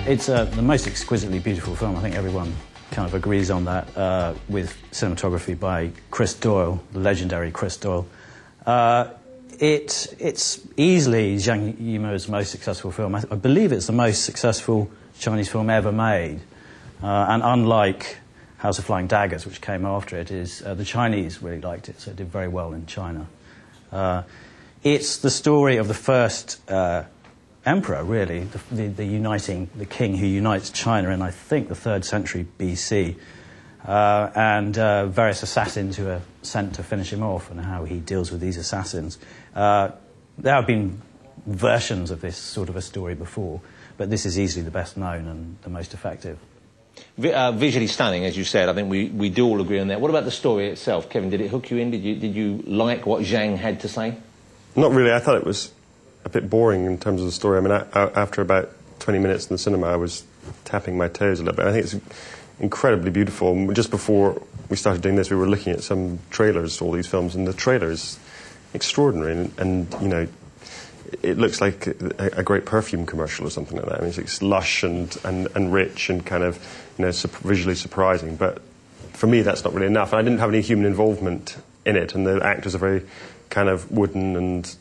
It's the most exquisitely beautiful film. I think everyone kind of agrees on that, with cinematography by Chris Doyle, the legendary Chris Doyle. It's easily Zhang Yimou's most successful film. I believe it's the most successful Chinese film ever made. And unlike House of Flying Daggers, which came after it, the Chinese really liked it, so it did very well in China. It's the story of the first emperor, really, the king who unites China in, I think, the 3rd century BC, and various assassins who are sent to finish him off, and how he deals with these assassins. There have been versions of this sort of a story before, but this is easily the best known and the most effective. Visually stunning, as you said. I think we do all agree on that. What about the story itself, Kevin? Did it hook you in? Did you like what Zhang had to say? Not really. I thought it was a bit boring in terms of the story. I mean, after about 20 minutes in the cinema, I was tapping my toes a little bit. I think it's incredibly beautiful. Just before we started doing this, we were looking at some trailers to all these films, and the trailer is extraordinary. And you know, it looks like a great perfume commercial or something like that. I mean, it's lush and rich and kind of, you know, visually surprising. But for me, that's not really enough. And I didn't have any human involvement in it, and the actors are very kind of wooden and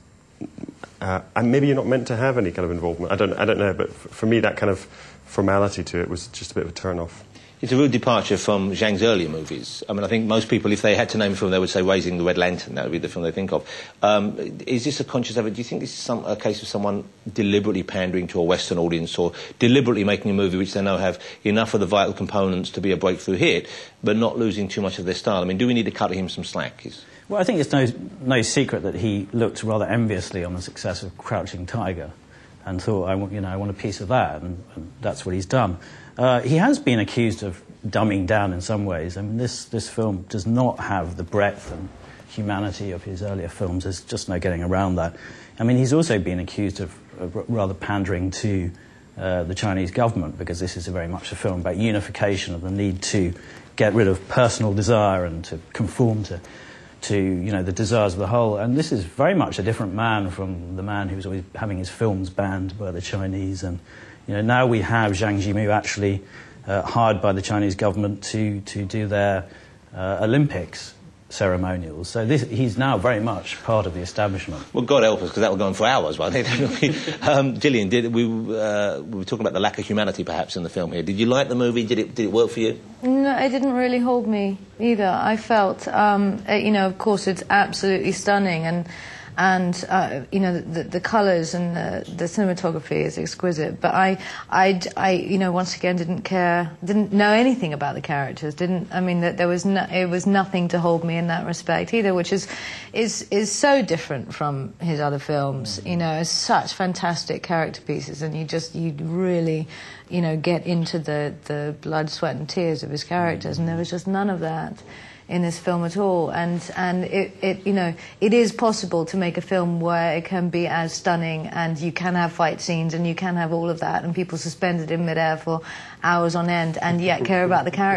maybe you're not meant to have any kind of involvement. I don't know, but for me, that kind of formality to it was just a bit of a turn-off. It's a real departure from Zhang's earlier movies. I mean, I think most people, if they had to name a film, they would say Raising the Red Lantern. That would be the film they think of. Is this a conscious effort? Do you think this is a case of someone deliberately pandering to a Western audience, or deliberately making a movie which they know have enough of the vital components to be a breakthrough hit, but not losing too much of their style? I mean, do we need to cut him some slack? Well, I think it's no secret that he looked rather enviously on the success of Crouching Tiger and thought, I want a piece of that, and that's what he's done. He has been accused of dumbing down in some ways. I mean, this film does not have the breadth and humanity of his earlier films. There's just no getting around that. I mean, he's also been accused of rather pandering to the Chinese government, because this is very much a film about unification and the need to get rid of personal desire and to conform to the desires of the whole. And this is very much a different man from the man who was always having his films banned by the Chinese. And now we have Zhang Yimou actually hired by the Chinese government to do their Olympics ceremonials. So he's now very much part of the establishment. Well, God help us, because that will go on for hours, won't it? Gillian, we were talking about the lack of humanity perhaps in the film here. Did you like the movie? Did it work for you? No, it didn't really hold me either. I felt, of course it's absolutely stunning, and the colours and the cinematography is exquisite. But I once again didn't know anything about the characters. It was nothing to hold me in that respect either, which is so different from his other films. It's such fantastic character pieces, and you really, get into the blood, sweat, and tears of his characters, and there was just none of that in this film at all. And it is possible to make a film where it can be as stunning, and you can have fight scenes, and you can have all of that, and people suspended in midair for hours on end, and yet care about the characters.